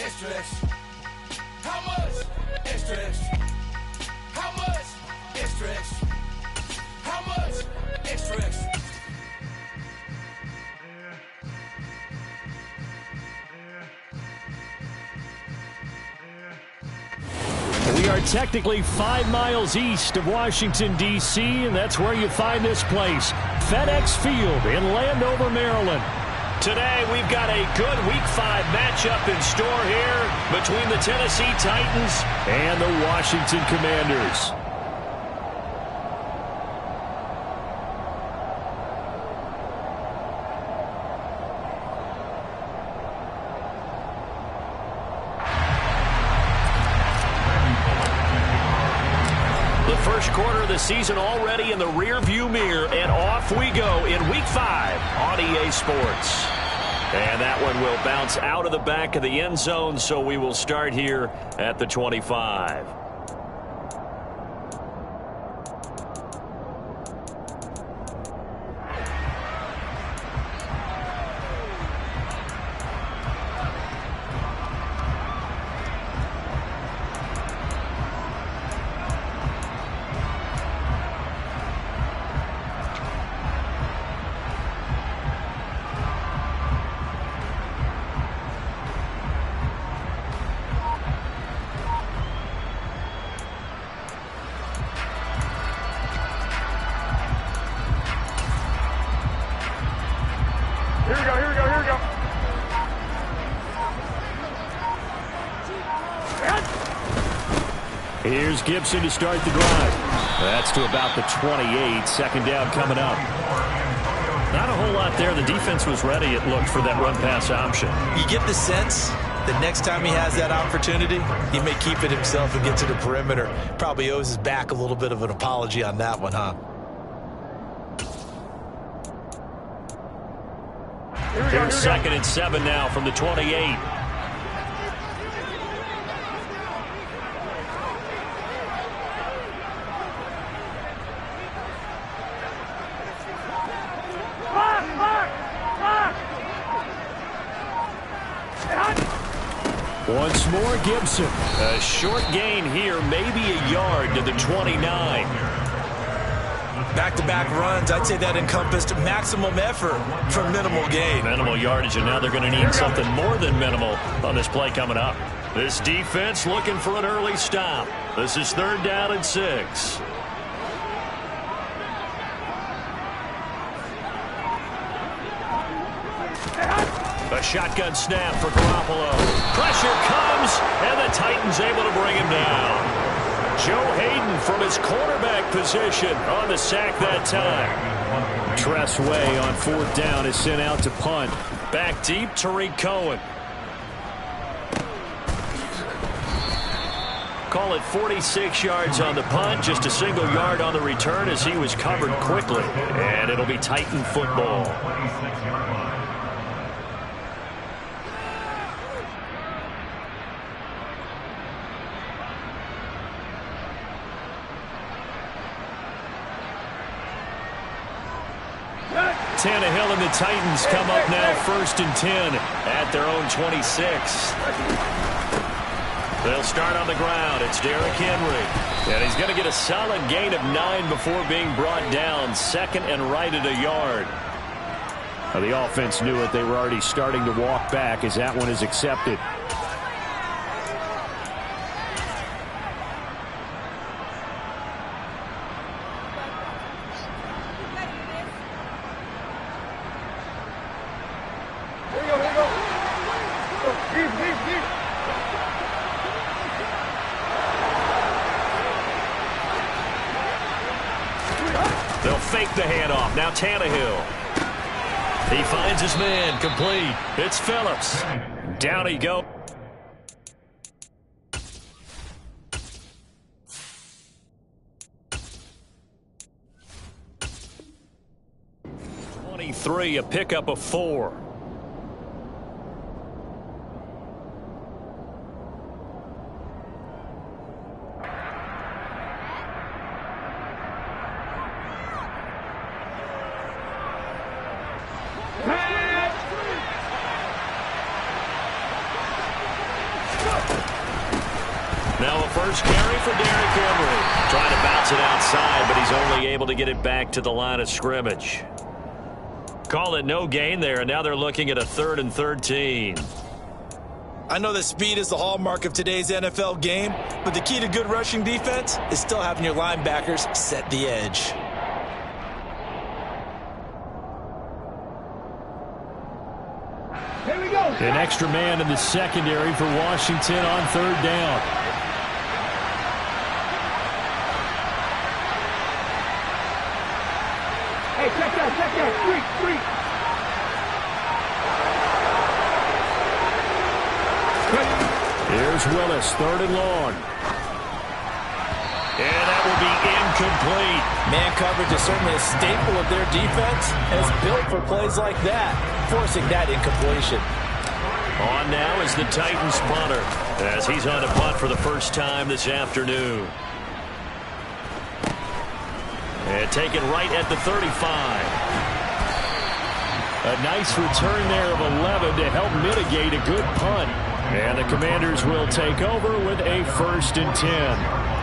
Extra, extra. How much? Extra, extra. How much? Extra, extra. How much? Extra, extra. We are technically 5 miles east of Washington, D.C., and that's where you find this place, FedEx Field in Landover, Maryland. Today, we've got a good Week 5 matchup in store here between the Tennessee Titans and the Washington Commanders. First quarter of the season already in the rear-view mirror, and off we go in Week 5 on EA Sports. And that one will bounce out of the back of the end zone, so we will start here at the 25. Here's Gibson to start the drive. That's to about the 28. Second down coming up. Not a whole lot there. The defense was ready, it looked, for that run-pass option. You get the sense that next time he has that opportunity, he may keep it himself and get to the perimeter. Probably owes his back a little bit of an apology on that one, huh? Here's 2nd and 7 now from the 28. Once more, Gibson. A short gain here, maybe a yard to the 29. Back-to-back runs, I'd say that encompassed maximum effort for minimal gain. Minimal yardage, and now they're going to need something more than minimal on this play coming up. This defense looking for an early stop. This is 3rd down and 6. A shotgun snap for Garoppolo. Pressure comes, and the Titans able to bring him down. Joe Hayden from his quarterback position on the sack that time. Tress Way on 4th down is sent out to punt. Back deep, Tariq Cohen. Call it 46 yards on the punt, just a single yard on the return as he was covered quickly. And it'll be Titan football. Tannehill and the Titans come up now 1st and 10 at their own 26. They'll start on the ground. It's Derrick Henry. And he's going to get a solid gain of 9 before being brought down. 2nd and right at a yard. Now, the offense knew it. They were already starting to walk back as that one is accepted. They'll fake the handoff. Now Tannehill. He finds his man. Complete. It's Phillips. Down he goes. A pickup of 4. Now a first carry for Derrick Henry. Trying to bounce it outside, but he's only able to get it back to the line of scrimmage. Call it no gain there, and now they're looking at a 3rd and 13. I know that speed is the hallmark of today's NFL game, but the key to good rushing defense is still having your linebackers set the edge. Here we go. An extra man in the secondary for Washington on 3rd down. Hey, check that. Street. Here's Willis, 3rd and long. And that will be incomplete. Man coverage is certainly a staple of their defense, and it's built for plays like that, forcing that incompletion. On now is the Titans punter, as he's on to punt for the first time this afternoon. And taken right at the 35. A nice return there of 11 to help mitigate a good punt. And the Commanders will take over with a 1st and 10.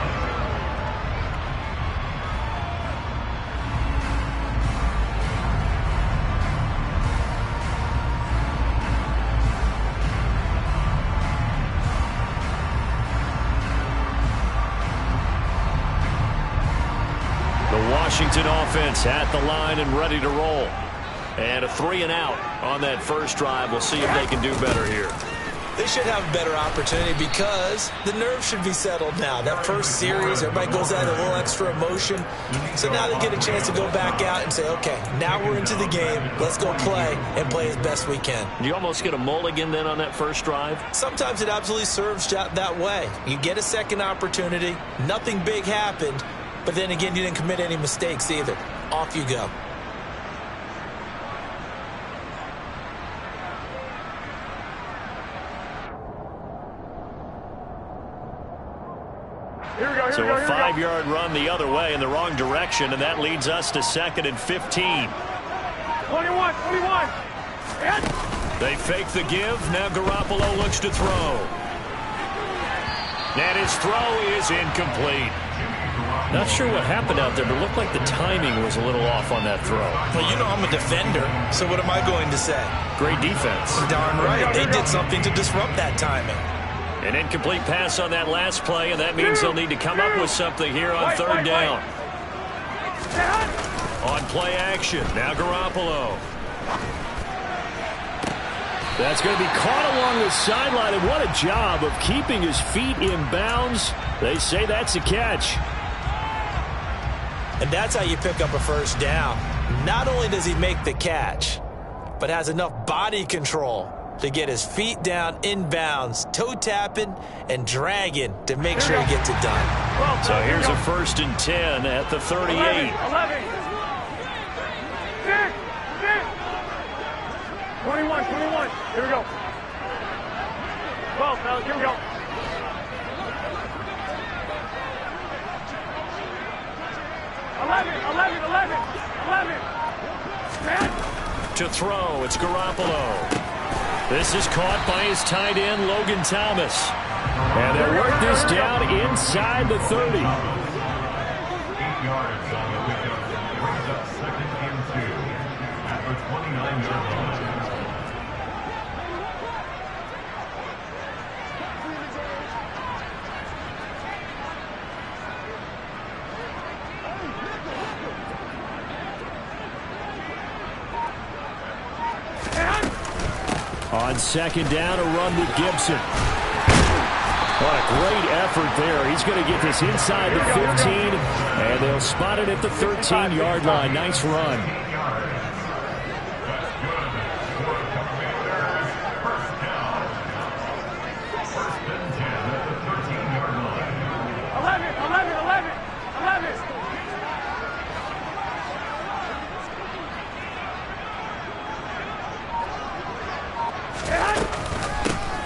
Washington offense at the line and ready to roll. And a 3 and out on that first drive. We'll see if they can do better here. They should have a better opportunity because the nerves should be settled now. That first series, everybody goes out with a little extra emotion. So now they get a chance to go back out and say, okay, now we're into the game. Let's go play and play as best we can. You almost get a mulligan then on that first drive? Sometimes it absolutely serves that way. You get a second opportunity. Nothing big happened. But then again, you didn't commit any mistakes either. Off you go. So a 5-yard run the other way in the wrong direction, and that leads us to 2nd and 15. 21. They fake the give. Now Garoppolo looks to throw. And his throw is incomplete. Not sure what happened out there, but it looked like the timing was a little off on that throw. Well, you know I'm a defender, so what am I going to say? Great defense. Darn right. They did something to disrupt that timing. An incomplete pass on that last play, and that means they'll need to come up with something here on 3rd down. On play action, now Garoppolo. That's going to be caught along the sideline, and what a job of keeping his feet in bounds. They say that's a catch. And that's how you pick up a first down. Not only does he make the catch, but has enough body control to get his feet down in bounds, toe tapping and dragging to make sure he gets it done. So here's a 1st and 10 at the 38. 11. 21. Here we go. 12, fellas. Here we go. 11. 10. To throw, it's Garoppolo. This is caught by his tight end, Logan Thomas. And they'll work this down inside the 30. 8 yards on the pickup. Brings up 2nd and 2 at the 29-yard line. On 2nd down, a run with Gibson. What a great effort there. He's going to get this inside the 15, and they'll spot it at the 13-yard line. Nice run. 11.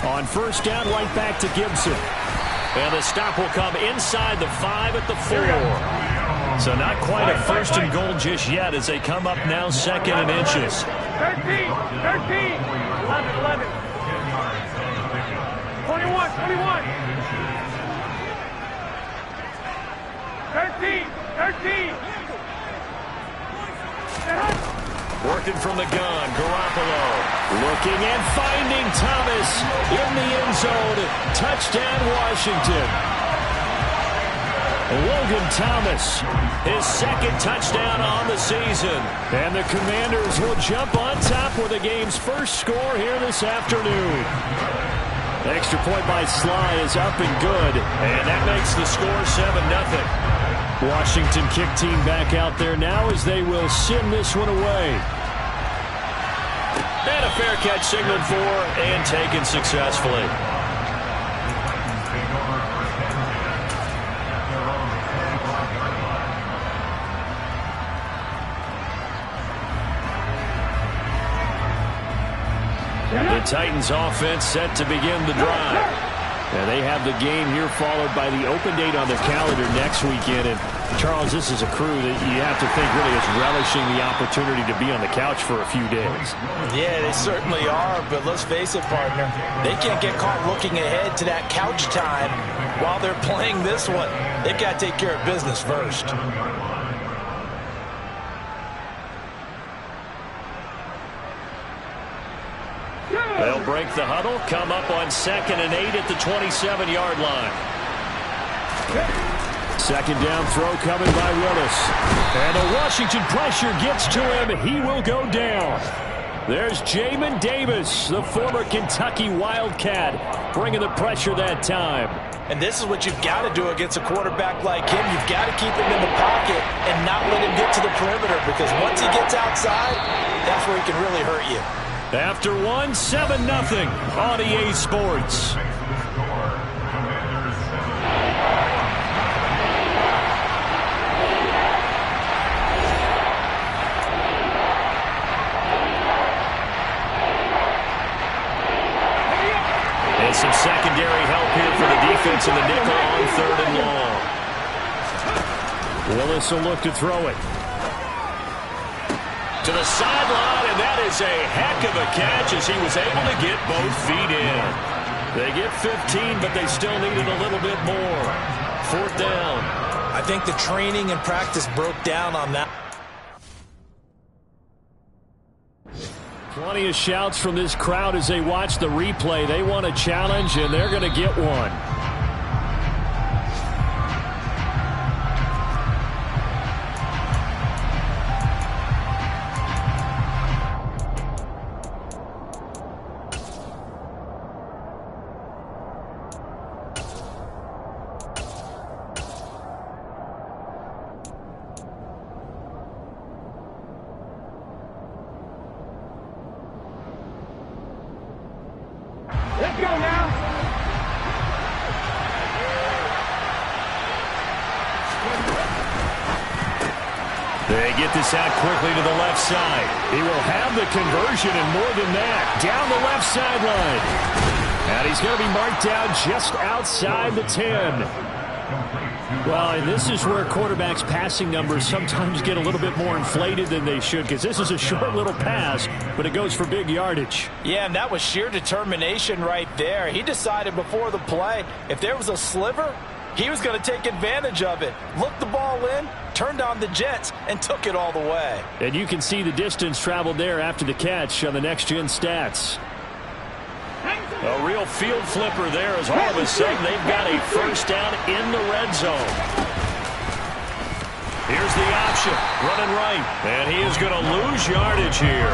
On 1st down, right back to Gibson. And the stop will come inside the 5 at the 4. So not quite a 1st and goal just yet as they come up now 2nd and inches. 13. 11. 21. Working from the gun, Garoppolo. Looking and finding Thomas in the end zone. Touchdown, Washington. Logan Thomas, his second touchdown on the season. And the Commanders will jump on top with the game's first score here this afternoon. The extra point by Sly is up and good, and that makes the score 7-0. Washington kick team back out there now as they will send this one away. And a fair catch signaled for and taken successfully. The Titans offense set to begin the drive. And they have the game here followed by the open date on their calendar next weekend. And Charles, this is a crew that you have to think really is relishing the opportunity to be on the couch for a few days. Yeah, they certainly are, but let's face it, partner. They can't get caught looking ahead to that couch time while they're playing this one. They've got to take care of business first. They'll break the huddle, come up on 2nd and 8 at the 27-yard line. Second down throw coming by Willis. And the Washington pressure gets to him. He will go down. There's Jamin Davis, the former Kentucky Wildcat, bringing the pressure that time. And this is what you've got to do against a quarterback like him. You've got to keep him in the pocket and not let him get to the perimeter, because once he gets outside, that's where he can really hurt you. After 7-0 on EA Sports. And some secondary help here for the defense in the nickel on 3rd and long. Willis will look to throw it. To the sideline, and that is a heck of a catch as he was able to get both feet in. They get 15, but they still needed a little bit more. 4th down. I think the training and practice broke down on that. Plenty of shouts from this crowd as they watch the replay. They want a challenge, and they're going to get one. Let's go now. They get this out quickly to the left side. He will have the conversion and more than that. Down the left sideline. And he's going to be marked down just outside the 10. Well, and this is where quarterbacks' passing numbers sometimes get a little bit more inflated than they should, because this is a short little pass, but it goes for big yardage. Yeah, and that was sheer determination right there. He decided before the play, if there was a sliver, he was going to take advantage of it. Looked the ball in, turned on the jets, and took it all the way. And you can see the distance traveled there after the catch on the next-gen stats. A real field flipper there as all of a sudden they've got a first down in the red zone. Here's the option, running right, and he is going to lose yardage here.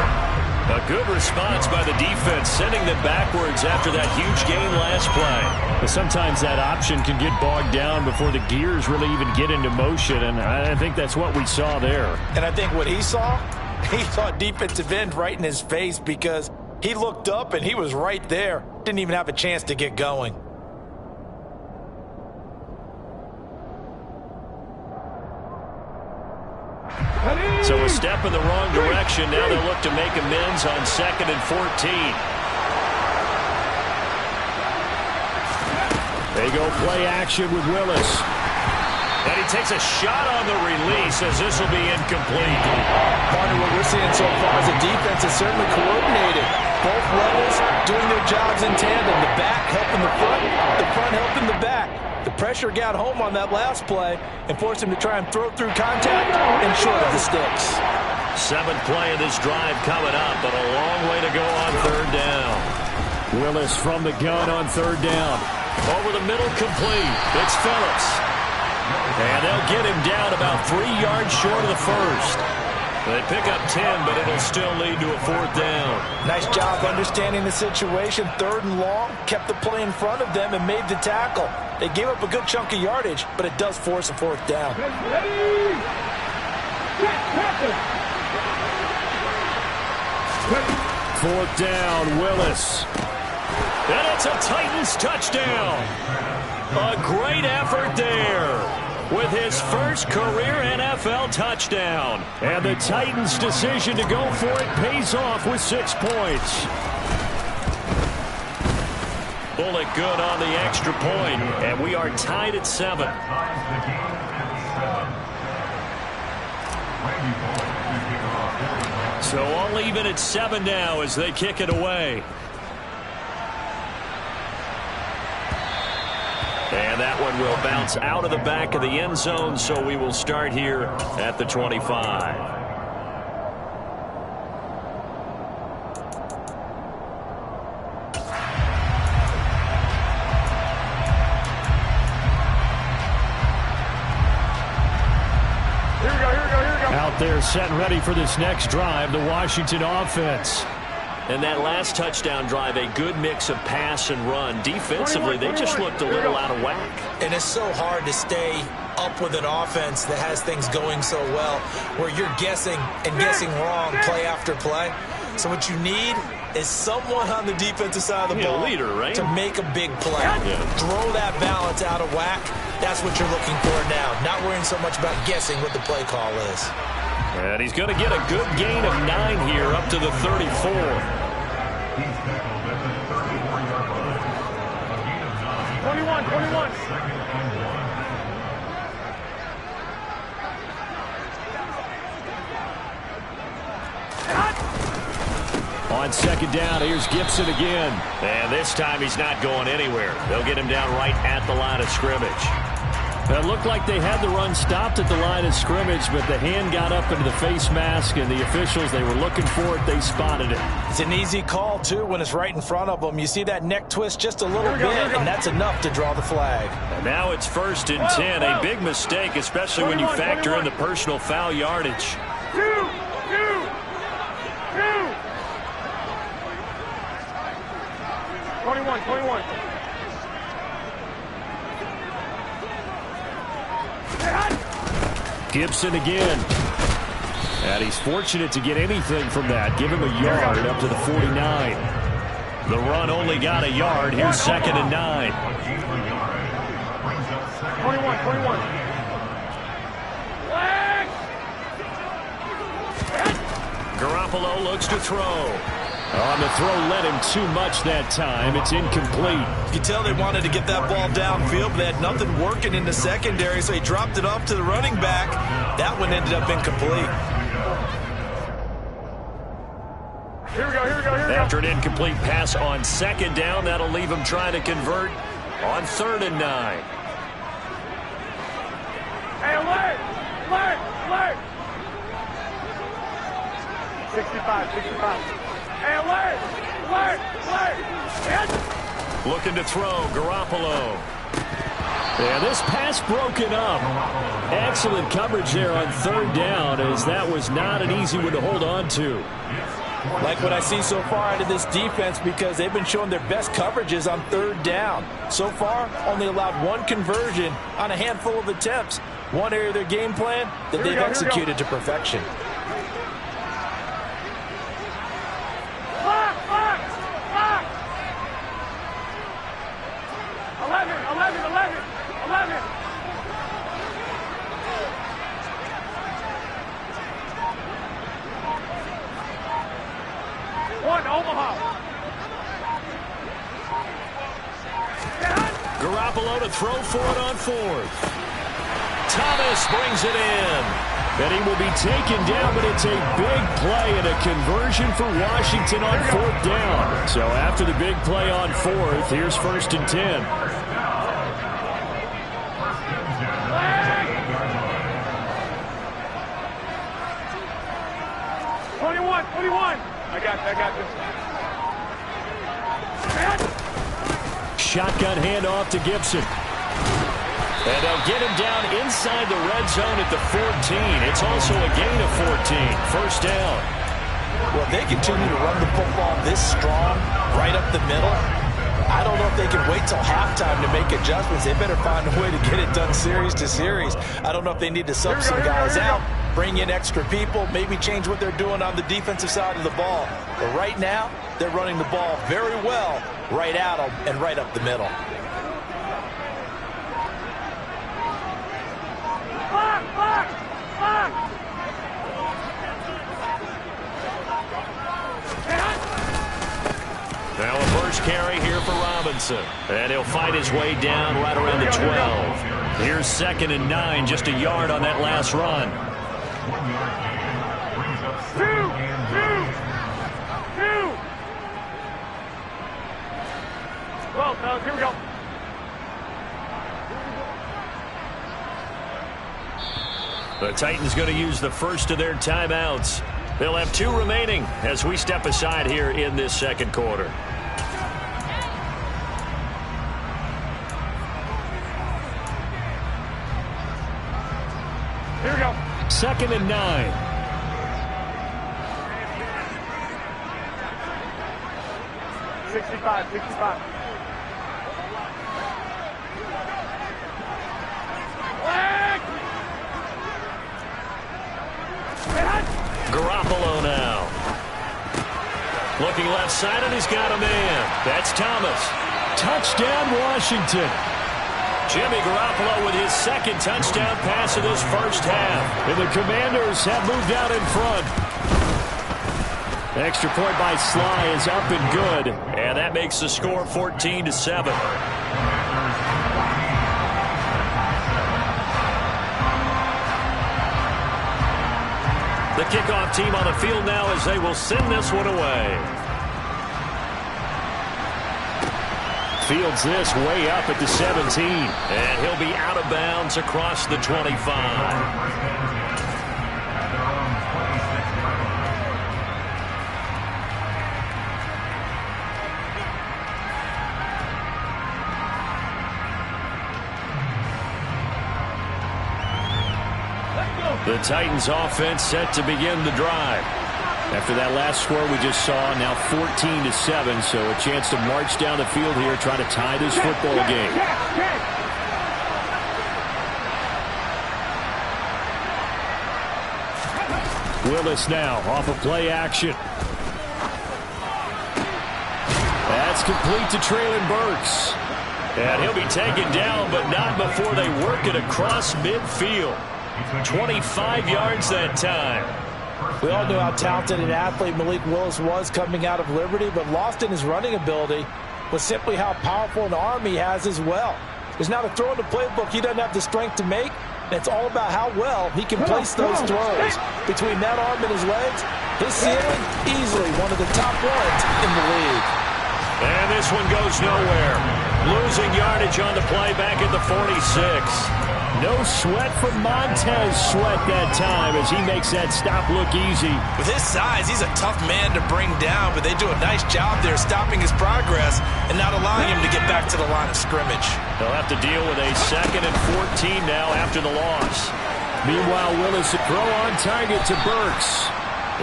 A good response by the defense, sending them backwards after that huge gain last play. But sometimes that option can get bogged down before the gears really even get into motion, and I think that's what we saw there. And I think what he saw defensive end right in his face, because he looked up and he was right there. Didn't even have a chance to get going. So a step in the wrong direction. Now they'll look to make amends on 2nd and 14. They go play action with Willis. And he takes a shot on the release as this will be incomplete. Partner, what we're seeing so far is the defense is certainly coordinated. Both levels doing their jobs in tandem. The back helping the front helping the back. The pressure got home on that last play and forced him to try and throw through contact and short of the sticks. 7th play of this drive coming up, but a long way to go on 3rd down. Willis from the gun on 3rd down. Over the middle, complete. It's Phillips. And they'll get him down about 3 yards short of the first. They pick up 10, but it'll still lead to a 4th down. Nice job understanding the situation. 3rd and long, kept the play in front of them and made the tackle. They gave up a good chunk of yardage, but it does force a 4th down. 4th down, Willis. And it's a Titans touchdown. A great effort there with his first career NFL touchdown. And the Titans' decision to go for it pays off with 6 points. Bullet good on the extra point, and we are tied at 7. So all even at 7 now as they kick it away. And that one will bounce out of the back of the end zone, so we will start here at the 25. Out there set and ready for this next drive, the Washington offense. And that last touchdown drive, a good mix of pass and run. Defensively, they just looked a little out of whack. And it's so hard to stay up with an offense that has things going so well, where you're guessing and guessing wrong play after play. So what you need is someone on the defensive side of the ball leader, right? to make a big play. Yeah. Throw that balance out of whack. That's what you're looking for now. Not worrying so much about guessing what the play call is. And he's going to get a good gain of 9 here up to the 34. He's tackled at the 34-yard line. A gain of 9. 21. Second and 1. On 2nd down, here's Gibson again. And this time he's not going anywhere. They'll get him down right at the line of scrimmage. It looked like they had the run stopped at the line of scrimmage, but the hand got up into the face mask, and the officials, they were looking for it. They spotted it. It's an easy call, too, when it's right in front of them. You see that neck twist just a little bit, and that's enough to draw the flag. And now it's 1st and 10. A big mistake, especially when you factor in the personal foul yardage. 21. Gibson again. And he's fortunate to get anything from that. Give him a yard up to the 49. The run only got a yard. Here's 2nd and 9. 21. Garoppolo looks to throw. On the throw, led him too much that time. It's incomplete. You can tell they wanted to get that ball downfield, but they had nothing working in the secondary, so he dropped it off to the running back. That one ended up incomplete. Here we go. After an incomplete pass on 2nd down, that'll leave him trying to convert on 3rd and 9. Hey, alert! 65. Hey, alert! Looking to throw, Garoppolo. Yeah, this pass broken up. Excellent coverage there on 3rd down, as that was not an easy one to hold on to. Like what I see so far out of this defense, because they've been showing their best coverages on 3rd down. So far, only allowed 1 conversion on a handful of attempts. One area of their game plan that they've executed to perfection. Garoppolo to throw for it on 4th. Thomas brings it in. And he will be taken down, but it's a big play and a conversion for Washington on 4th down. So after the big play on 4th, here's 1st and 10. 21. I got this. Shotgun handoff to Gibson. And they'll get him down inside the red zone at the 14. It's also a gain of 14. First down. Well, if they continue to run the football this strong, right up the middle, I don't know if they can wait till halftime to make adjustments. They better find a way to get it done series to series. I don't know if they need to sub some guys out, bring in extra people, maybe change what they're doing on the defensive side of the ball. But right now, they're running the ball very well right at them and right up the middle. Now a first carry here for Robinson. And he'll fight his way down right around the 12. Here's 2nd and 9, just a yard on that last run. 1 yard gain. Brings up 2nd and 2. Well, fellas, here we go. The Titans going to use the first of their timeouts. They'll have 2 remaining as we step aside here in this second quarter. Here we go. 2nd and 9. Sixty-five. Garoppolo now. Looking left side, and he's got a man. That's Thomas. Touchdown, Washington. Jimmy Garoppolo with his 2nd touchdown pass of this first half. And the Commanders have moved out in front. Extra point by Sly is up and good. And that makes the score 14-7. The kickoff team on the field now as they will send this one away. Fields this way up at the 17. And he'll be out of bounds across the 25. The Titans offense set to begin the drive. After that last score we just saw, now 14-7, so a chance to march down the field here, try to tie this football game. Willis now off of play action. That's complete to Traylon Burks. And he'll be taken down, but not before they work it across midfield. 25 yards that time. We all knew how talented an athlete Malik Willis was coming out of Liberty, but lost in his running ability was simply how powerful an arm he has as well. There's not a throw in the playbook he doesn't have the strength to make, and it's all about how well he can place those throws. Between that arm and his legs, his ceiling, easily one of the top ones in the league. And this one goes nowhere. Losing yardage on the play back at the 46. No sweat from Montez Sweat that time as he makes that stop look easy. With his size, he's a tough man to bring down, but they do a nice job there stopping his progress and not allowing him to get back to the line of scrimmage. They'll have to deal with a 2nd and 14 now after the loss. Meanwhile, Willis a throw on target to Burks.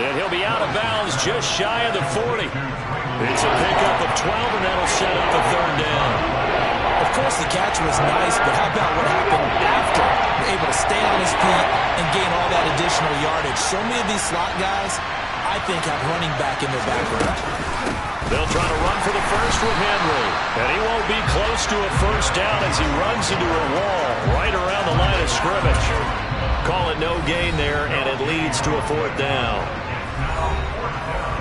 And he'll be out of bounds just shy of the 40. It's a pickup of 12, and that'll set up the 3rd down. Of course, the catch was nice, but how about what happened after? Able to stay on his feet and gain all that additional yardage. So many of these slot guys, I think, have running back in their background. They'll try to run for the first with Henry. And he won't be close to a first down as he runs into a wall right around the line of scrimmage. Call it no gain there, and it leads to a 4th down.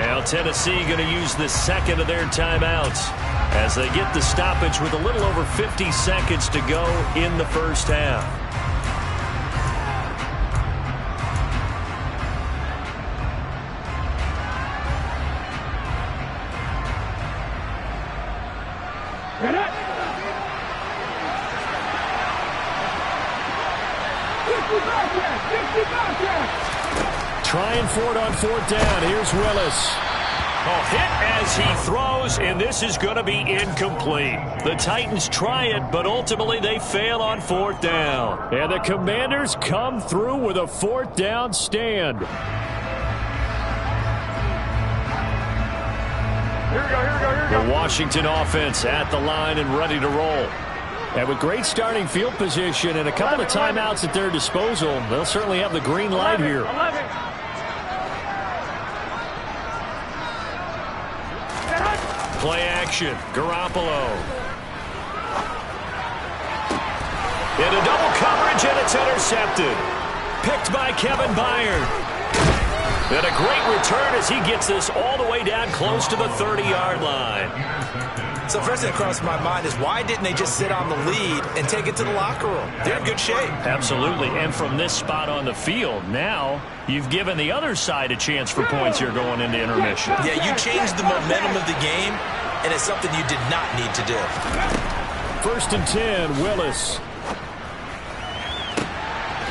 Now Tennessee going to use the 2nd of their timeouts as they get the stoppage with a little over 50 seconds to go in the first half. trying for it on 4th down. Here's Willis. Oh, hit as he throws, and this is going to be incomplete. The Titans try it, but ultimately they fail on 4th down. And the Commanders come through with a 4th down stand. Here we go. The Washington offense at the line and ready to roll. And with great starting field position and a couple of timeouts at their disposal, they'll certainly have the green light here. 11. Play action. Garoppolo. Into double coverage, and it's intercepted. Picked by Kevin Byard. And a great return as he gets this all the way down close to the 30-yard line. So first thing that crossed my mind is why didn't they just sit on the lead and take it to the locker room? They're in good shape. Absolutely. And from this spot on the field, now you've given the other side a chance for points here going into intermission. Yeah, you changed the momentum of the game, and it's something you did not need to do. 1st and 10, Willis.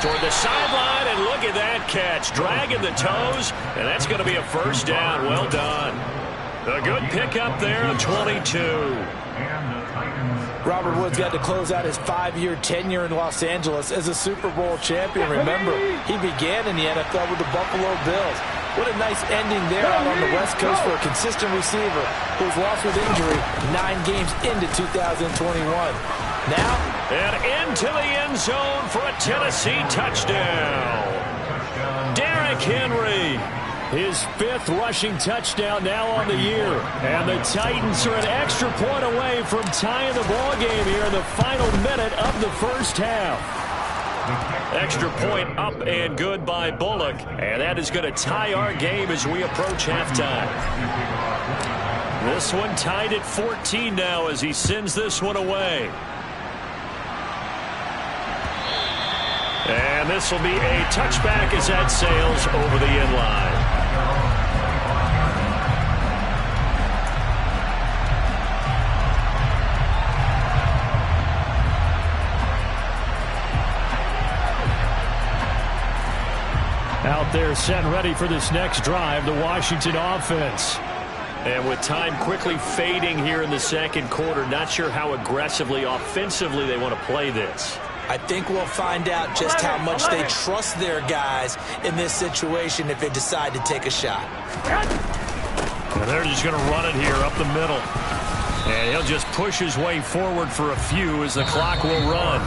Toward the sideline, and look at that catch. Dragging the toes, and that's going to be a 1st down. Well done. A good pickup there on 22. Robert Woods got to close out his 5-year tenure in Los Angeles as a Super Bowl champion. Remember, he began in the NFL with the Buffalo Bills. What a nice ending there out on the West Coast for a consistent receiver who's lost with injury 9 games into 2021. Now, and into the end zone for a Tennessee touchdown. Derrick Henry. His 5th rushing touchdown now on the year. And the Titans are an extra point away from tying the ball game here in the final minute of the 1st half. Extra point up and good by Bullock. And that is going to tie our game as we approach halftime. This one tied at 14 now as he sends this one away. And this will be a touchback as that sails over the end line. Out there set and ready for this next drive, the Washington offense. And with time quickly fading here in the 2nd quarter, not sure how aggressively, offensively they want to play this. I think we'll find out just how much they trust their guys in this situation if they decide to take a shot. And they're just going to run it here up the middle. And he'll just push his way forward for a few as the clock will run.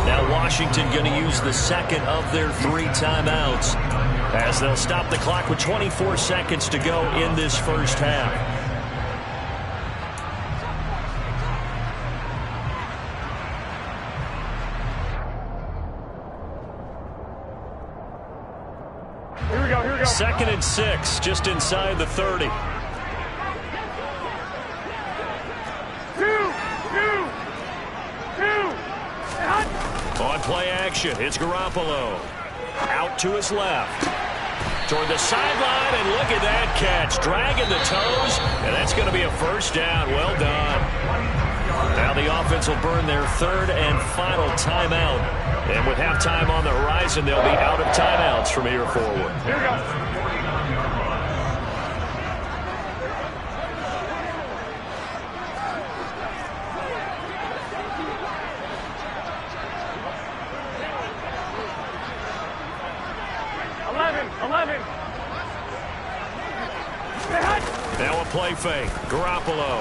Now Washington going to use the 2nd of their 3 timeouts as they'll stop the clock with 24 seconds to go in this 1st half. Here we go. 2nd and 6, just inside the 30. On play action, it's Garoppolo. Out to his left. Toward the sideline, and look at that catch. Dragging the toes, and that's going to be a 1st down. Well done. Now the offense will burn their 3rd and final timeout. And with halftime on the horizon, they'll be out of timeouts from here forward. Here we go. Now a play fake. Garoppolo.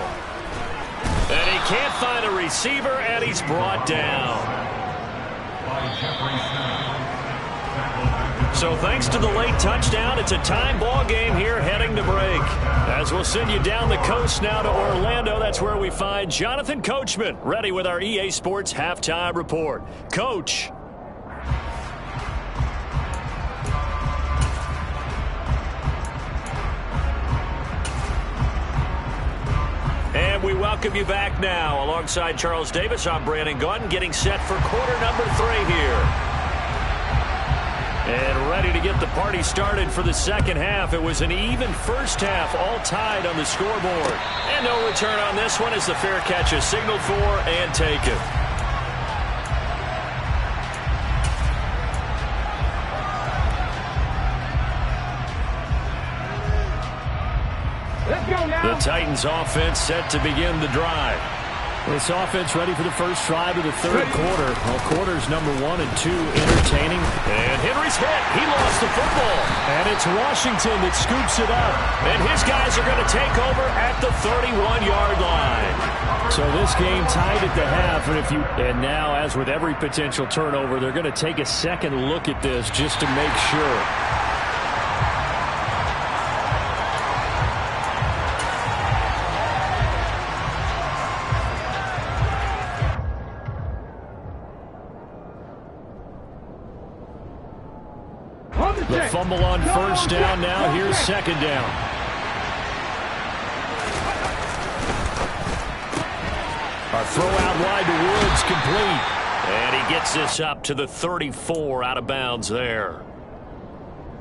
And he can't find a receiver, and he's brought down. So thanks to the late touchdown, it's a time ball game here heading to break. As we'll send you down the coast now to Orlando, that's where we find Jonathan Coachman ready with our EA Sports Halftime Report. Coach. And we welcome you back now. Alongside Charles Davis, I'm Brandon Gaudin, getting set for quarter number 3 here. And ready to get the party started for the 2nd half. It was an even 1st half, all tied on the scoreboard. And no return on this one as the fair catch is signaled for and taken. The Titans offense set to begin the drive. This offense ready for the first drive of the third quarter. Well, quarters number 1 and 2 entertaining. And Henry's hit. He lost the football. And it's Washington that scoops it up. And his guys are going to take over at the 31-yard line. So this game tied at the half. And now, as with every potential turnover, they're going to take a second look at this just to make sure. The fumble on first down. Now here's second down. A throw out wide to Woods, complete. And he gets this up to the 34, out of bounds there.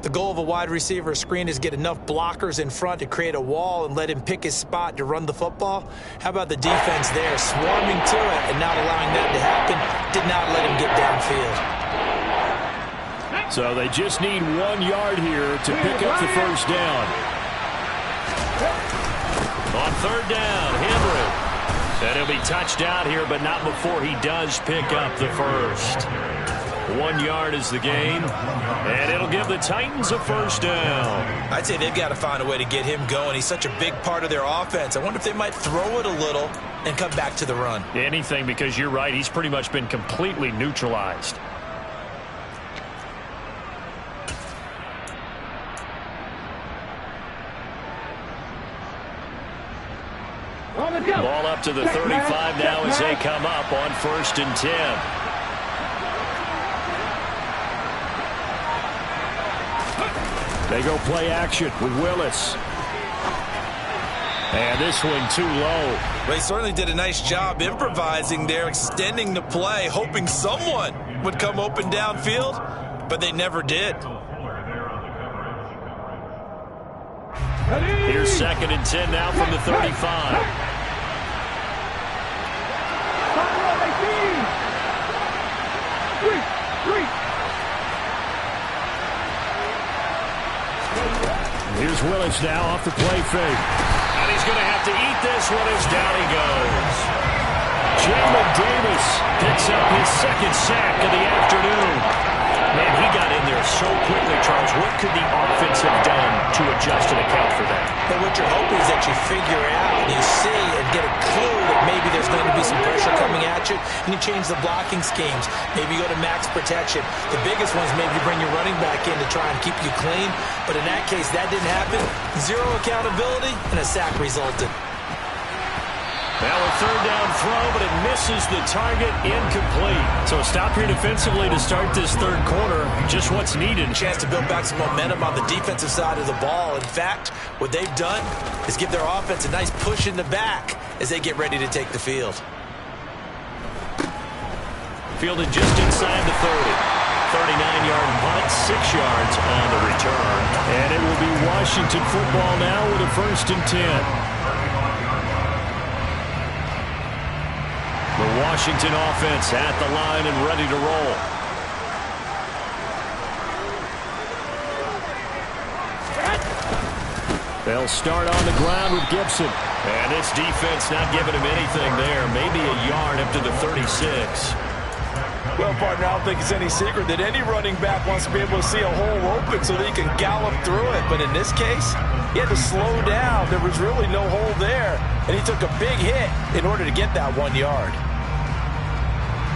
The goal of a wide receiver screen is get enough blockers in front to create a wall and let him pick his spot to run the football. How about the defense there, swarming to it and not allowing that to happen? Did not let him get downfield. So they just need 1 yard here to pick up the first down. On third down, Henry. And he'll be touched out here, but not before he does pick up the first. 1 yard is the gain, and it'll give the Titans a first down. I'd say they've got to find a way to get him going. He's such a big part of their offense. I wonder if they might throw it a little and come back to the run. Anything, because you're right. He's pretty much been completely neutralized. Ball up to the 35 now as they come up on 1st and 10. They go play action with Willis. And this one too low. They certainly did a nice job improvising there, extending the play, hoping someone would come open downfield, but they never did. Here's 2nd and 10 now from the 35. Here's Willis now off the play fake. And he's going to have to eat this one as down he goes. Jalen Davis picks up his 2nd sack of the afternoon. Man, he got in there so quickly, Charles. What could the offense have done to adjust and account for that? But what you're hoping is that you figure out and you see and get a clue that maybe there's going to be some pressure coming at you, and you change the blocking schemes. Maybe you go to max protection. The biggest one is maybe you bring your running back in to try and keep you clean. But in that case, that didn't happen. Zero accountability, and a sack resulted. Now a third down throw, but it misses the target, incomplete. So a stop here defensively to start this third quarter. Just what's needed. A chance to build back some momentum on the defensive side of the ball. In fact, what they've done is give their offense a nice push in the back as they get ready to take the field. Fielded just inside the 30. 39-yard punt, 6 yards on the return. And it will be Washington football now with a 1st and 10. The Washington offense at the line and ready to roll. They'll start on the ground with Gibson. And this defense not giving him anything there. Maybe a yard up to the 36. Well, partner, I don't think it's any secret that any running back wants to be able to see a hole open so that he can gallop through it. But in this case, he had to slow down. There was really no hole there. And he took a big hit in order to get that 1 yard.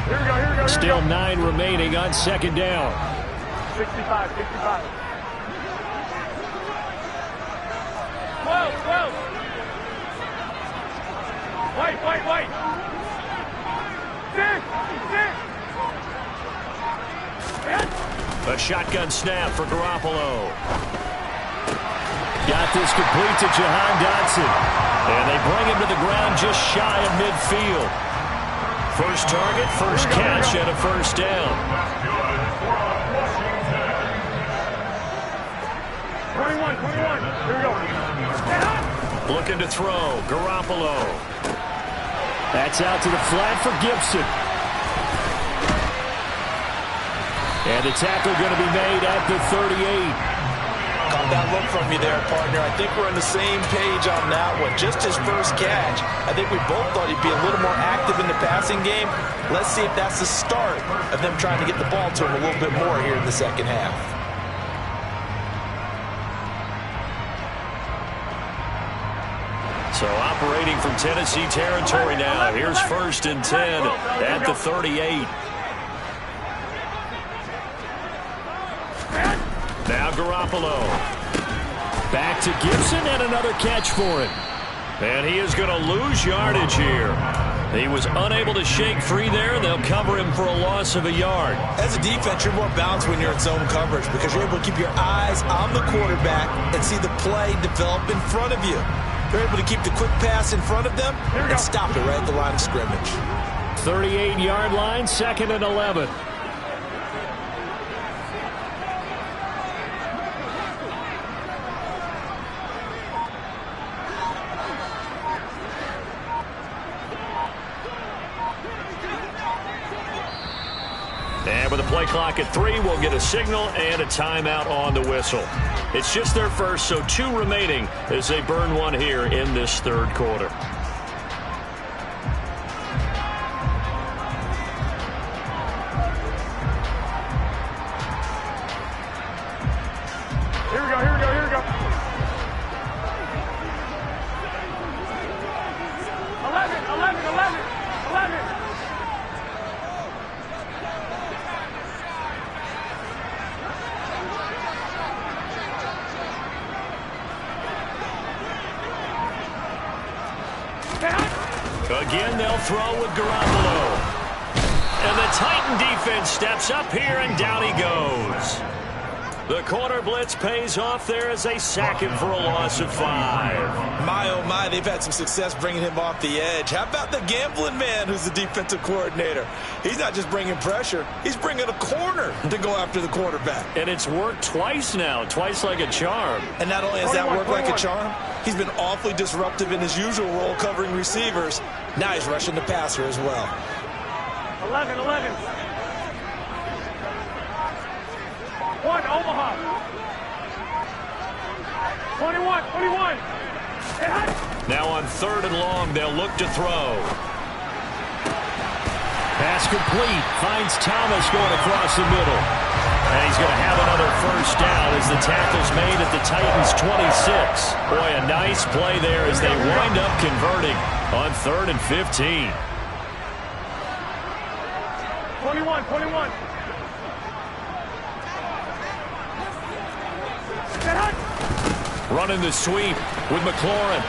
Here we go, here we go. Still 9 remaining on 2nd down. 65. 12. Wait. 6. A shotgun snap for Garoppolo. Got this complete to Jahan Dotson. And they bring him to the ground just shy of midfield. First target, first catch, and a first down. 21. Here we go. Looking to throw, Garoppolo. That's out to the flat for Gibson. And the tackle going to be made at the 38. Call love that look from you there, partner. I think we're on the same page on that one. Just his first catch, I think we both thought he'd be a little more active in the passing game. Let's see if that's the start of them trying to get the ball to him a little bit more here in the second half. So operating from Tennessee territory now. Here's 1st and 10 at the 38. Now Garoppolo. Back to Gibson and another catch for him. And he is going to lose yardage here. He was unable to shake free there. They'll cover him for a loss of a yard. As a defense, you're more balanced when you're in zone coverage because you're able to keep your eyes on the quarterback and see the play develop in front of you. They're able to keep the quick pass in front of them and stop it right at the line of scrimmage. 38-yard line, 2nd and 11. And with the play clock at 3, we'll get a signal and a timeout on the whistle. It's just their first, so 2 remaining as they burn one here in this 3rd quarter. Here we go, here we go, here we go. 11. Again, they'll throw with Garoppolo. And the Titan defense steps up here, and down he goes. The corner blitz pays off there as they sack him for a loss of 5. My, oh my, they've had some success bringing him off the edge. How about the gambling man who's the defensive coordinator? He's not just bringing pressure, he's bringing a corner to go after the quarterback. And it's worked twice now, twice like a charm. And not only has that worked like a charm, he's been awfully disruptive in his usual role covering receivers. Now he's rushing the passer as well. 11. 1, Omaha. 21. Now on 3rd and long, they'll look to throw. Pass complete. Finds Thomas going across the middle. And he's going to have another first down as the tackle's made at the Titans' 26. Boy, a nice play there as they wind up converting on 3rd and 15. 21. Running the sweep with McLaurin.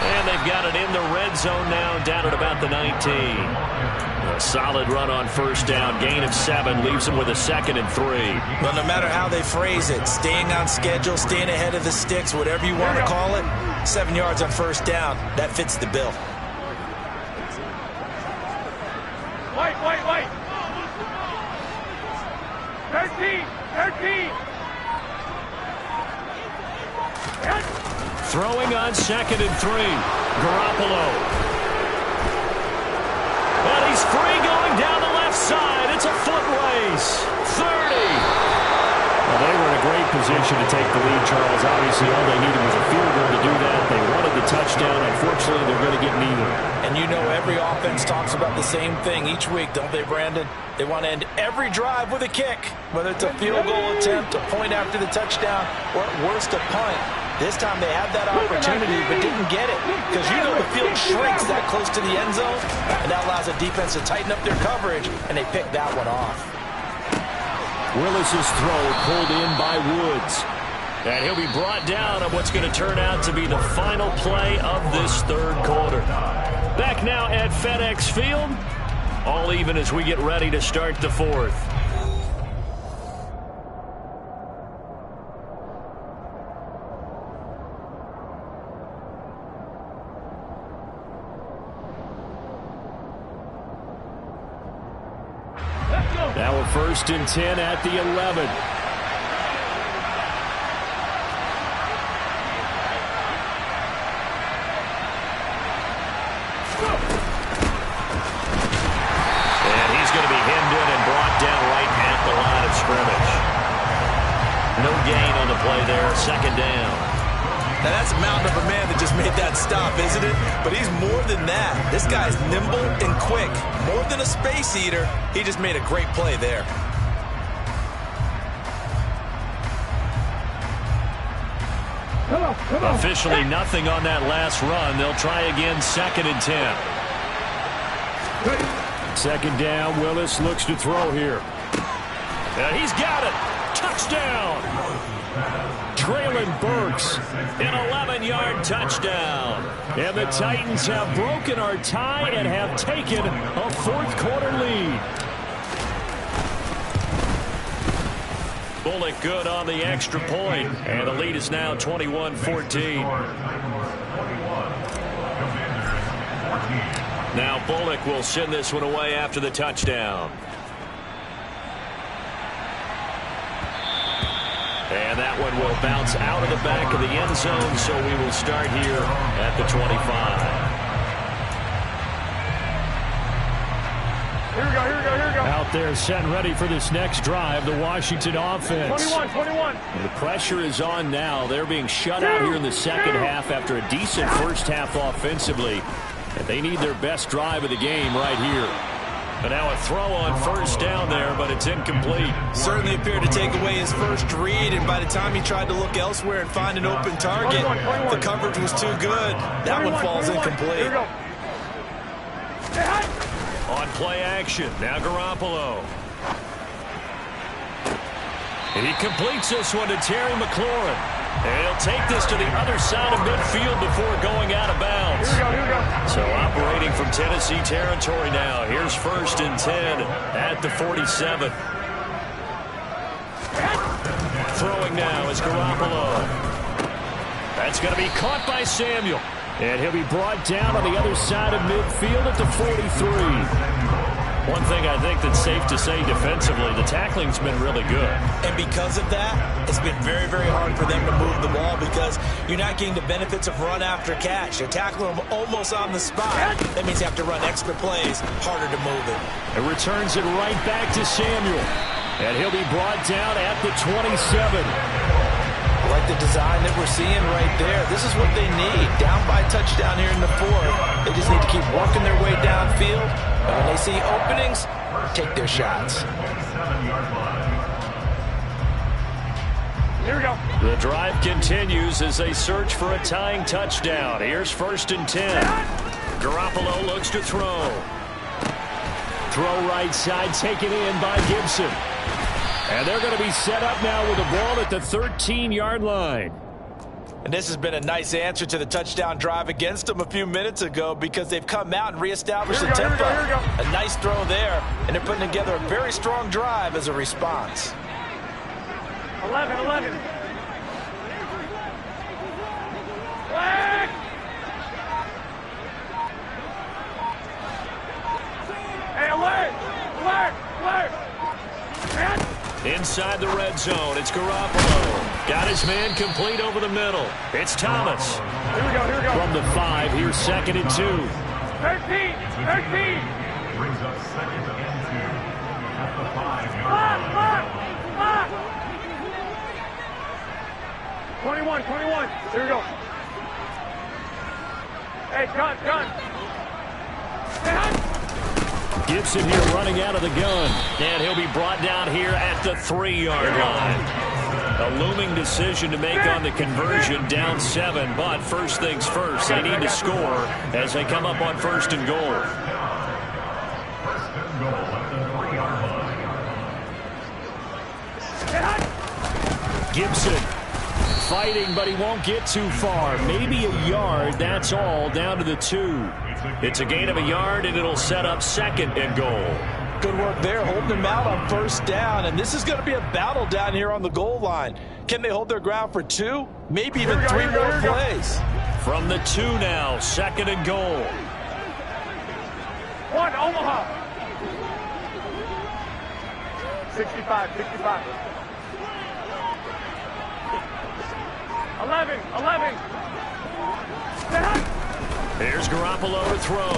And they've got it in the red zone now, down at about the 19. A solid run on first down. Gain of 7 leaves them with a 2nd and 3. Well, no matter how they phrase it, staying on schedule, staying ahead of the sticks, whatever you want to call it, 7 yards on first down, that fits the bill. Wait. 13. Throwing on 2nd and 3. Garoppolo. And he's free going down the left side. It's a foot race. 30. Well, they were in a great position to take the lead, Charles. Obviously, all they needed was a field goal to do that. They wanted the touchdown. Unfortunately, they're going to get neither. And you know every offense talks about the same thing each week, don't they, Brandon? They want to end every drive with a kick, whether it's a field goal attempt, a point after the touchdown, or at worst, a punt. This time they had that opportunity but didn't get it because you know the field shrinks that close to the end zone, and that allows the defense to tighten up their coverage, and they picked that one off. Willis's throw pulled in by Woods. And he'll be brought down on what's going to turn out to be the final play of this 3rd quarter. Back now at FedEx Field. All even as we get ready to start the 4th. Now a 1st and 10 at the 11. And he's going to be hemmed in and brought down right at the line of scrimmage. No gain on the play there, second down. Now that's a mountain of a man that just made that stop, isn't it? But he's more than that. This guy's nimble and quick. More than a space eater, he just made a great play there. Officially nothing on that last run. They'll try again, 2nd and 10. Second down, Willis looks to throw here. And he's got it. Touchdown. Traylon Burks, an 11-yard touchdown. And the Titans have broken our tie and have taken a fourth-quarter lead. Bullock good on the extra point, and the lead is now 21-14. Now Bullock will send this one away after the touchdown. And that one will bounce out of the back of the end zone, so we will start here at the 25. Here we go, here we go, here we go. Out there set and ready for this next drive, the Washington offense. 21. The pressure is on now. They're being shut out here in the second half after a decent first half offensively. And they need their best drive of the game right here. And now a throw on first down there, but it's incomplete. Certainly appeared to take away his first read, and by the time he tried to look elsewhere and find an open target, 21. the coverage was too good. That one falls 21. incomplete. Here we go. On play action, now Garoppolo. And he completes this one to Terry McLaurin. And he'll take this to the other side of midfield before going out of bounds. Here we go. So operating from Tennessee territory now. Here's 1st and 10 at the 47. Throwing now is Garoppolo. That's going to be caught by Samuel. And he'll be brought down on the other side of midfield at the 43. One thing I think that's safe to say defensively, the tackling's been really good. And because of that, it's been very, very hard for them to move the ball because you're not getting the benefits of run after catch. You're tackling them almost on the spot. That means you have to run extra plays, harder to move it. It returns it right back to Samuel. And he'll be brought down at the 27. I like the design that we're seeing right there. This is what they need. Down by touchdown here in the 4th. They just need to keep working their way downfield. And when they see openings, take their shots. Here we go. The drive continues as they search for a tying touchdown. Here's 1st and 10. Garoppolo looks to throw. Throw right side, taken in by Gibson. And they're going to be set up now with the ball at the 13-yard line. And this has been a nice answer to the touchdown drive against them a few minutes ago because they've come out and reestablished the tempo. Here we go. A nice throw there, and they're putting together a very strong drive as a response. 11. Flag! Hey, alert! Inside the red zone, it's Garoppolo. Got his man complete over the middle. It's Thomas. Here we go. From the 5, here's 2nd and 2. 13. Brings up 2nd and 2 at the 5-yard line. 21. Here we go. Hey, gun. Gibson here running out of the gun. And he'll be brought down here at the 3-yard line. A looming decision to make on the conversion, down 7. But first things first, they need to score as they come up on 1st and goal. 1st and goal at the 3-yard line. Gibson fighting, but he won't get too far. Maybe a yard, that's all, down to the 2. It's a gain of a yard, and it'll set up 2nd and goal. Good work there, holding them out on 1st down, and this is going to be a battle down here on the goal line. Can they hold their ground for 2? Maybe even 3 more plays. From the 2 now, 2nd and goal. 1, Omaha. 65. 11. Here's Garoppolo to throw.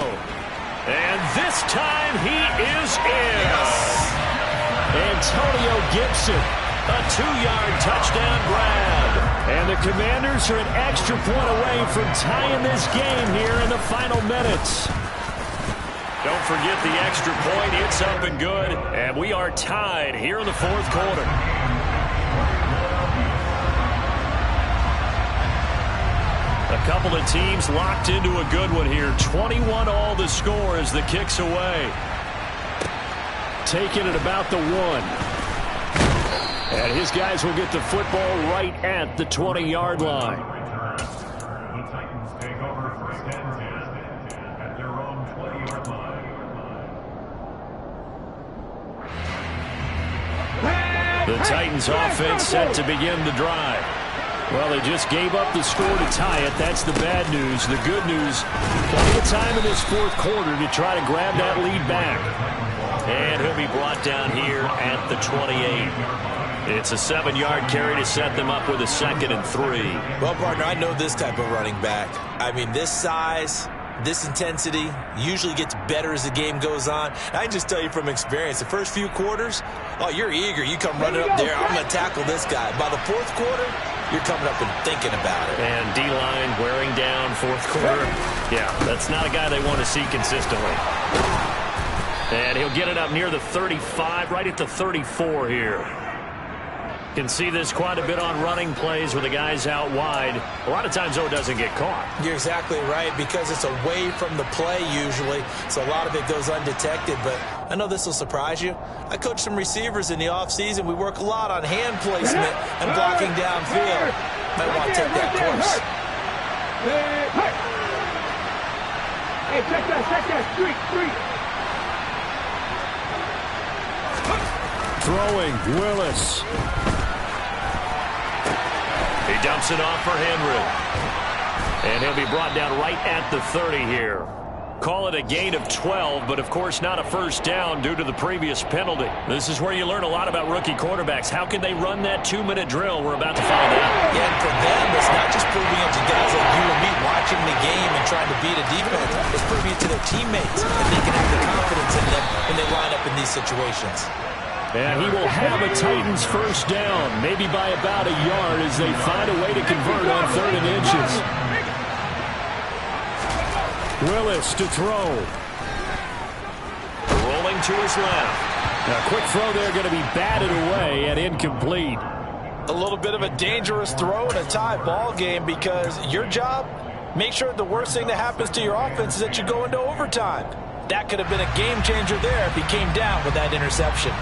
And this time he is in. Antonio Gibson A 2-yard touchdown grab. And the Commanders are an extra point away from tying this game here in the final minutes. Don't forget the extra point. It's up and good. And we are tied here in the fourth quarter. A couple of teams locked into a good one here. 21 all the score as the kick's away. Taking it about the 1. And his guys will get the football right at the 20-yard line. The Titans take over first and 10 at their own 20-yard line. The Titans offense set to begin the drive. Well, they just gave up the score to tie it. That's the bad news. The good news, plenty of time in this fourth quarter to try to grab that lead back. And he'll be brought down here at the 28. It's a 7-yard carry to set them up with a 2nd and 3. Well, partner, I know this type of running back. I mean, this size, this intensity usually gets better as the game goes on. I can just tell you from experience, the first few quarters, oh, you're eager. You come running up there, I'm going to tackle this guy. By the fourth quarter, you're coming up and thinking about it. And D-line wearing down fourth quarter. Yeah, that's not a guy they want to see consistently. And he'll get it up near the 35, right at the 34 here. Can see this quite a bit on running plays with the guys out wide. A lot of times, though, it doesn't get caught. You're exactly right, because it's away from the play usually, so a lot of it goes undetected. But I know this will surprise you. I coach some receivers in the offseason. We work a lot on hand placement and blocking downfield. Might want to take that course. Hey, check that, street. Throwing, Willis. He dumps it off for Henry. And he'll be brought down right at the 30 here. Call it a gain of 12, but of course not a first down due to the previous penalty. This is where you learn a lot about rookie quarterbacks. How can they run that 2-minute drill? We're about to find out. Yeah, and for them, it's not just proving it to guys like you and me watching the game and trying to beat a defense. It's proving it to their teammates, and they can have the confidence in them when they line up in these situations. And he will have a Titans first down, maybe by about a yard as they find a way to convert on 3rd and inches. Willis to throw. Rolling to his left. Now, quick throw there, going to be batted away and incomplete. A little bit of a dangerous throw in a tie ball game, because your job, make sure the worst thing that happens to your offense is that you go into overtime. That could have been a game changer there if he came down with that interception.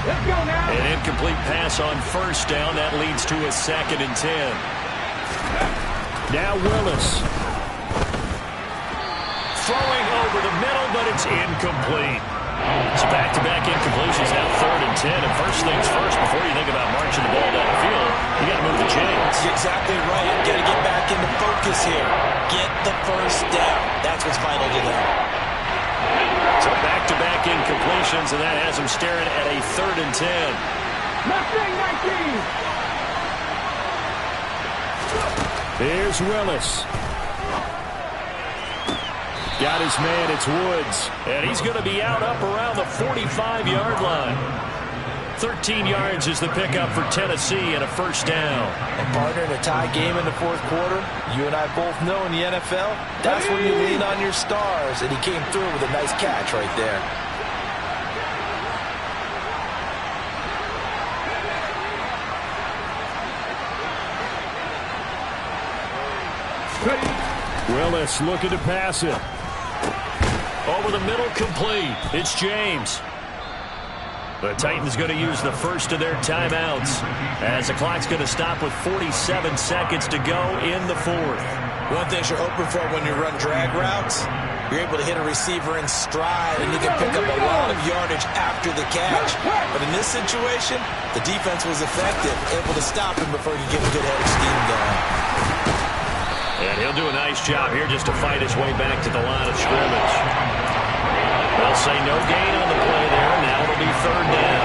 Let's go now. An incomplete pass on first down. That leads to a 2nd and 10. Now Willis. Throwing over the middle, but it's incomplete. It's back-to-back incompletions, now 3rd and 10. And first things first, before you think about marching the ball down the field, you got to move the chains. You're exactly right. You got to get back into focus here. Get the first down. That's what's vital to them. So back-to-back incompletions, and that has them staring at a 3rd and 10. Mustang 19. Here's Willis. Got his man, it's Woods. And he's going to be out up around the 45-yard line. 13 yards is the pickup for Tennessee and a first down. And partner, in a tie game in the fourth quarter, you and I both know in the NFL, that's when you lean on your stars. And he came through with a nice catch right there. Willis looking to pass it. Over the middle, complete. It's James. The Titans going to use the first of their timeouts as the clock's going to stop with 47 seconds to go in the fourth. One thing you're hoping for when you run drag routes, you're able to hit a receiver in stride, and you can pick up a lot of yardage after the catch. But in this situation, the defense was effective, able to stop him before he could get a good head of steam going. And he'll do a nice job here just to fight his way back to the line of scrimmage. They'll say no gain on the play there. Now it'll be 3rd down.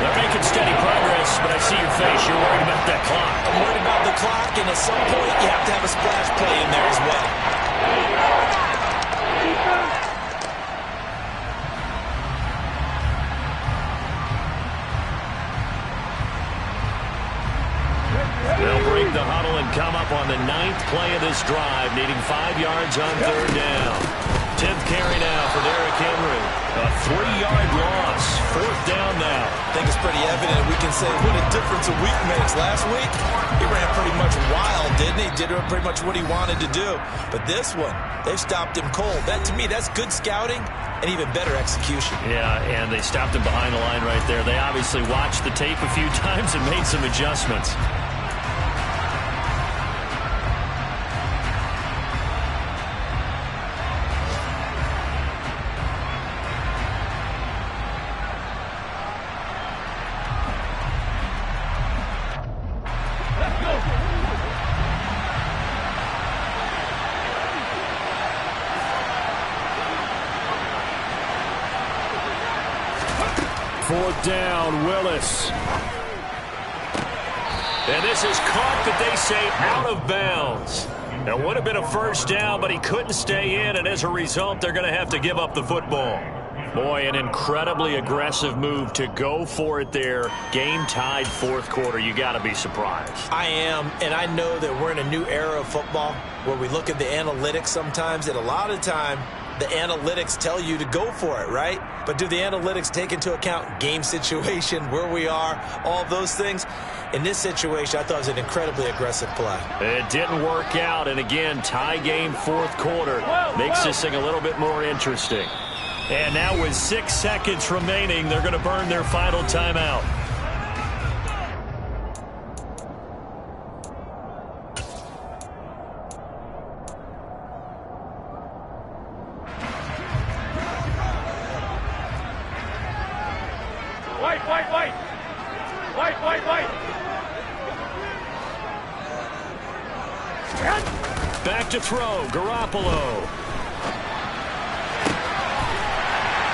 They're making steady progress, but I see your face. You're worried about that clock. I'm worried about the clock, and at some point, you have to have a splash play in there as well. settle and come up on the 9th play of this drive, needing 5 yards on 3rd down. 10th carry now for Derrick Henry. A 3-yard loss. 4th down now. I think it's pretty evident. We can say what a difference a week makes. Last week, he ran pretty much wild, didn't he? Did pretty much what he wanted to do. But this one, they've stopped him cold. That, to me, that's good scouting and even better execution. Yeah, and they stopped him behind the line right there. They obviously watched the tape a few times and made some adjustments. Fourth down, Willis. And this is caught, but they say out of bounds. It would have been a first down, but he couldn't stay in, and as a result, they're going to have to give up the football. Boy, an incredibly aggressive move to go for it there. Game tied 4th quarter. You got to be surprised. I am, and I know that we're in a new era of football where we look at the analytics sometimes, and a lot of time the analytics tell you to go for it, right? But do the analytics take into account game situation, where we are, all those things? In this situation, I thought it was an incredibly aggressive play. It didn't work out, and again, tie game 4th quarter makes this thing a little bit more interesting. And now with 6 seconds remaining, they're going to burn their final timeout. Back to throw, Garoppolo.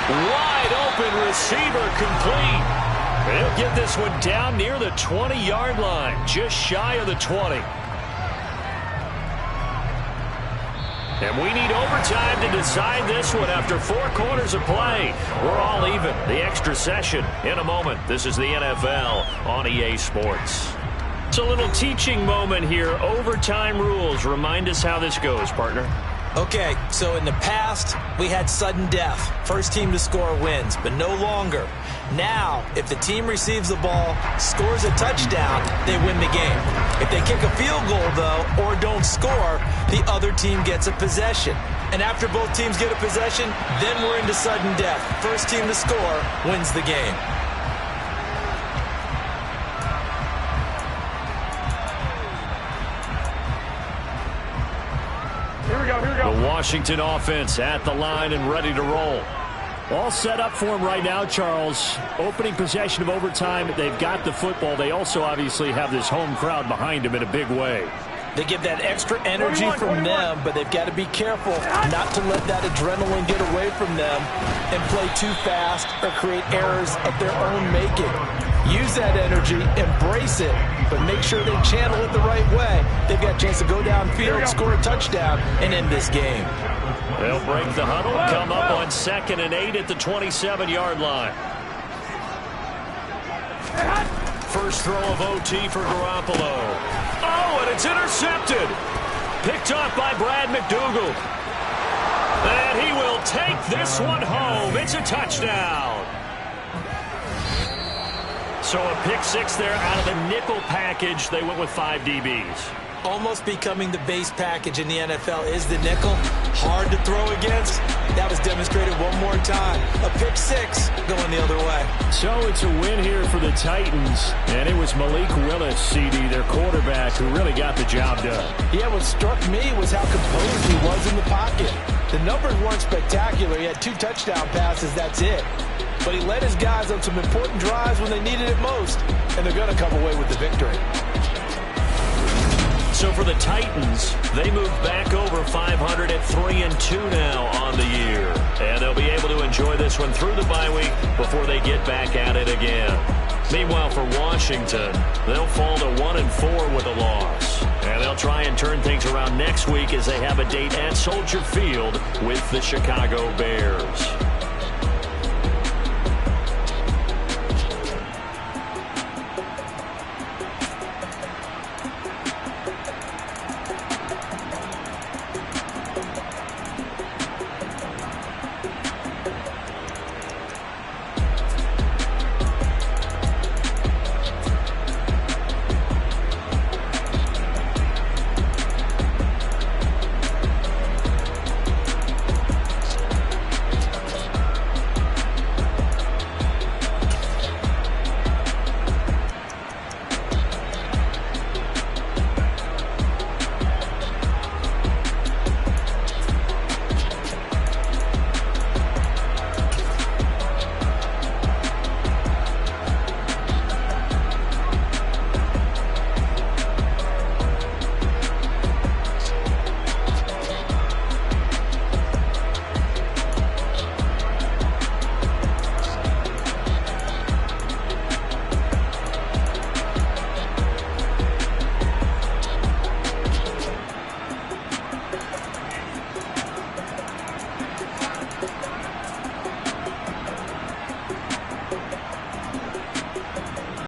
Wide open receiver complete. He'll get this one down near the 20-yard line, just shy of the 20. And we need overtime to decide this one after 4 quarters of play. We're all even. The extra session in a moment. This is the NFL on EA Sports. It's a little teaching moment here. Overtime rules. Remind us how this goes, partner. Okay, so in the past, we had sudden death. First team to score wins, but no longer. Now, if the team receives the ball, scores a touchdown, they win the game. If they kick a field goal, though, or don't score, the other team gets a possession. And after both teams get a possession, then we're into sudden death. First team to score wins the game. The Washington offense at the line and ready to roll. All set up for him right now, Charles. Opening possession of overtime. They've got the football. They also obviously have this home crowd behind them in a big way. They give that extra energy from them, but they've got to be careful not to let that adrenaline get away from them and play too fast or create errors of their own making. Use that energy, embrace it, but make sure they channel it the right way. They've got a chance to go downfield, score a touchdown, and end this game. They'll break the huddle, come up on 2nd and 8 at the 27-yard line. First throw of OT for Garoppolo. Oh, and it's intercepted. Picked off by Brad McDougal. And he will take this one home. It's a touchdown. So a pick 6 there out of the nickel package. They went with 5 DBs. Almost becoming the base package in the NFL is the nickel. Hard to throw against. That was demonstrated one more time. A pick 6 going the other way. So it's a win here for the Titans. And it was Malik Willis, CD, their quarterback, who really got the job done. Yeah, what struck me was how composed he was in the pocket. The numbers weren't spectacular. He had 2 touchdown passes, that's it. But he led his guys on some important drives when they needed it most. And they're going to come away with the victory. So for the Titans, they move back over 500 at 3-2 now on the year. And they'll be able to enjoy this one through the bye week before they get back at it again. Meanwhile, for Washington, they'll fall to 1-4 with a loss. And they'll try and turn things around next week as they have a date at Soldier Field with the Chicago Bears.